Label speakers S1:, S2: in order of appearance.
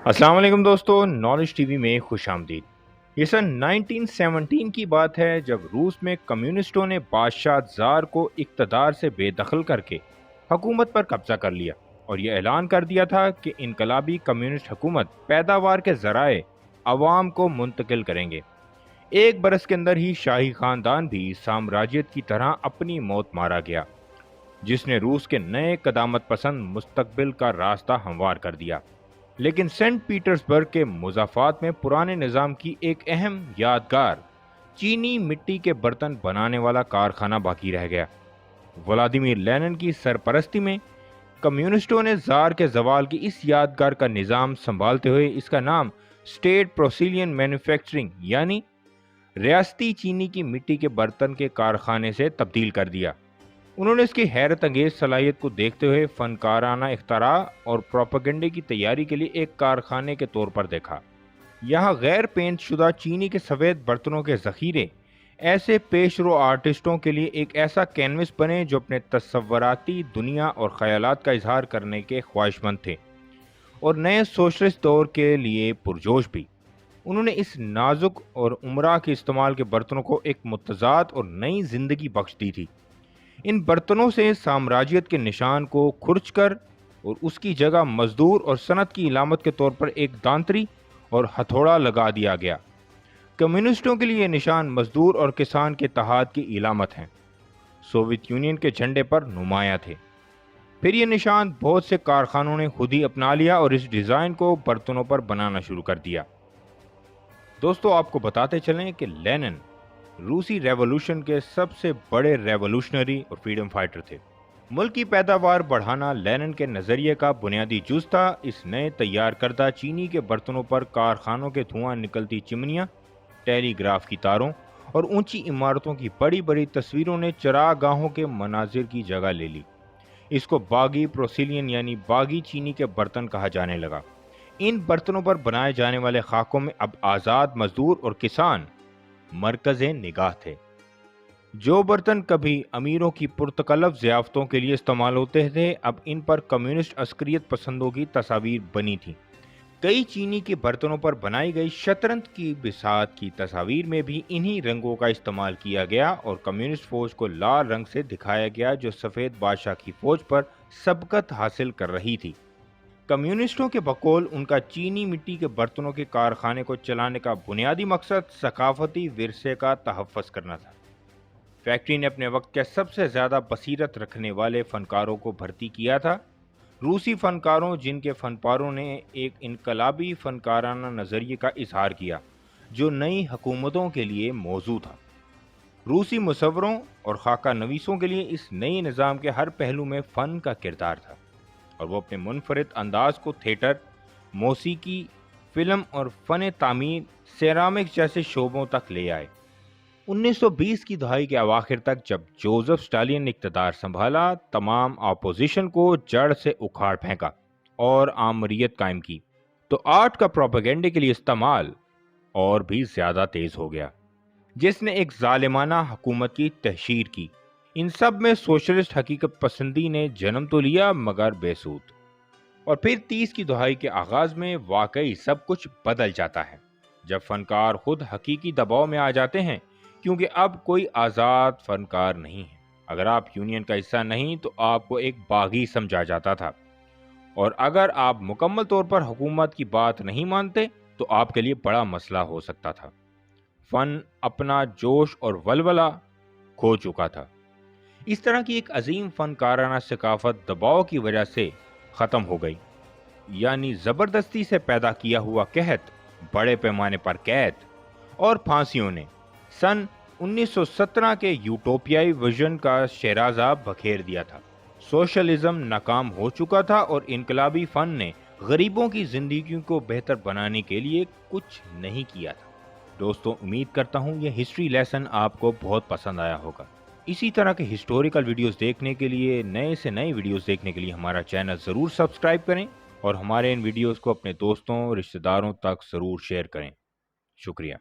S1: अस्सलाम वालेकुम दोस्तों, नॉलेज टीवी में खुश आमदीद। ये सन 1917 की बात है जब रूस में कम्युनिस्टों ने बादशाह ज़ार को इक़्तिदार से बेदखल करके हुकूमत पर कब्जा कर लिया और ये ऐलान कर दिया था कि इनकलाबी कम्युनिस्ट हुकूमत पैदावार के ज़राए अवाम को मुंतकिल करेंगे। एक बरस के अंदर ही शाही ख़ानदान भी साम्राज्यत की तरह अपनी मौत मारा गया, जिसने रूस के नए कदामत पसंद मुस्तकबिल का रास्ता हमवार कर दिया। लेकिन सेंट पीटर्सबर्ग के मुज़ाफ़ात में पुराने निज़ाम की एक अहम यादगार चीनी मिट्टी के बर्तन बनाने वाला कारखाना बाकी रह गया। व्लादिमीर लेनिन की सरपरस्ती में कम्युनिस्टों ने ज़ार के ज़वाल की इस यादगार का निज़ाम संभालते हुए इसका नाम स्टेट प्रोसिलियन मैन्युफैक्चरिंग यानी रियासती चीनी की मिट्टी के बर्तन के कारखाने से तब्दील कर दिया। उन्होंने इसकी हैरत अंगेज सलाहियत को देखते हुए फनकाराना इख्तरा और प्रोपेगेंडे की तैयारी के लिए एक कारखाने के तौर पर देखा। यहाँ गैर पेंट शुदा चीनी के सफ़ेद बर्तनों के ज़ख़ीरे ऐसे पेशरो आर्टिस्टों के लिए एक ऐसा कैनवस बने जो अपने तस्वराती दुनिया और ख़यालात का इजहार करने के ख्वाहिशमंद थे और नए सोशलिस्ट दौर के लिए पुरजोश भी। उन्होंने इस नाजुक और उम्रा के इस्तेमाल के बर्तनों को एक मुतज़ाद और नई ज़िंदगी बख्श दी थी। इन बर्तनों से साम्राज्यत के निशान को खुरच कर और उसकी जगह मजदूर और सनत की इलामत के तौर पर एक दांतरी और हथौड़ा लगा दिया गया। कम्युनिस्टों के लिए ये निशान मजदूर और किसान के इत्तेहाद की इलामत हैं। सोवियत यूनियन के झंडे पर नुमाया थे। फिर ये निशान बहुत से कारखानों ने खुद ही अपना लिया और इस डिज़ाइन को बर्तनों पर बनाना शुरू कर दिया। दोस्तों, आपको बताते चलें कि लेनिन रूसी रेवोल्यूशन के सबसे बड़े रेवोल्यूशनरी और फ्रीडम फाइटर थे। मुल्क की पैदावार बढ़ाना लेनिन के नज़रिए का बुनियादी जुज़ था। इस नए तैयार करदा चीनी के बर्तनों पर कारखानों के धुआं निकलती चिमनियाँ, टेलीग्राफ की तारों और ऊंची इमारतों की बड़ी बड़ी तस्वीरों ने चरागाहों के मनाजिर की जगह ले ली। इसको बागी प्रोसिलियन यानी बागी चीनी के बर्तन कहा जाने लगा। इन बर्तनों पर बनाए जाने वाले खाकों में अब आज़ाद मजदूर और किसान मरकज़े निगाह थे। जो बर्तन कभी अमीरों की पुरतकल्लफ ज़ियाफ़तों के लिए इस्तेमाल होते थे, अब इन पर कम्युनिस्ट अस्करियत पसंदों की तस्वीर बनी थी। कई चीनी के बर्तनों पर बनाई गई शतरंज की बिसात की तस्वीर में भी इन्हीं रंगों का इस्तेमाल किया गया और कम्युनिस्ट फौज को लाल रंग से दिखाया गया जो सफ़ेद बादशाह की फौज पर सबकत हासिल कर रही थी। कम्युनिस्टों के बकौल उनका चीनी मिट्टी के बर्तनों के कारखाने को चलाने का बुनियादी मकसद सकाफती विरसे का तहफ़्फ़ुज़ करना था। फैक्ट्री ने अपने वक्त के सबसे ज़्यादा बसीरत रखने वाले फ़नकारों को भर्ती किया था। रूसी फ़नकारों जिनके फ़नपारों ने एक इनकलाबी फ़नकाराना नज़रिए का इजहार किया जो नई हुकूमतों के लिए मौजू था। रूसी मुसव्वरों और खाका नवीसों के लिए इस नए निज़ाम के हर पहलू में फ़न का किरदार था और वो अपने मुनफरिद अंदाज को थिएटर, मौसीकी, फिल्म और फ़न तामीर, सेरामिक्स जैसे शोबों तक ले आए। 1920 की दहाई के अवाखिर तक जब जोसेफ स्टालिन ने इक़्तिदार संभाला, तमाम अपोजिशन को जड़ से उखाड़ फेंका और आमरीत कायम की, तो आर्ट का प्रोपेगेंडे के लिए इस्तेमाल और भी ज़्यादा तेज़ हो गया, जिसने एक ज़ालिमाना हुकूमत की तहशीर की। इन सब में सोशलिस्ट हकीकत पसंदी ने जन्म तो लिया मगर बेसूद। और फिर 30 की दहाई के आगाज़ में वाकई सब कुछ बदल जाता है जब फनकार खुद हकीकी दबाव में आ जाते हैं, क्योंकि अब कोई आज़ाद फनकार नहीं है। अगर आप यूनियन का हिस्सा नहीं तो आपको एक बागी समझा जाता था और अगर आप मुकम्मल तौर पर हुकूमत की बात नहीं मानते तो आपके लिए बड़ा मसला हो सकता था। फ़न अपना जोश और वलवला खो चुका था। इस तरह की एक अजीम फनकाराना सकाफत दबाव की वजह से ख़त्म हो गई, यानी ज़बरदस्ती से पैदा किया हुआ कहत, बड़े पैमाने पर कैद और फांसियों ने सन 1917 के यूटोपियाई विजन का शहराजा बखेर दिया था। सोशलिज्म नाकाम हो चुका था और इनकलाबी फ़न ने गरीबों की ज़िंदगी को बेहतर बनाने के लिए कुछ नहीं किया था। दोस्तों, उम्मीद करता हूँ यह हिस्ट्री लेसन आपको बहुत पसंद आया होगा। इसी तरह के हिस्टोरिकल वीडियोस देखने के लिए, नए से नए वीडियोस देखने के लिए हमारा चैनल ज़रूर सब्सक्राइब करें और हमारे इन वीडियोस को अपने दोस्तों, रिश्तेदारों तक ज़रूर शेयर करें। शुक्रिया।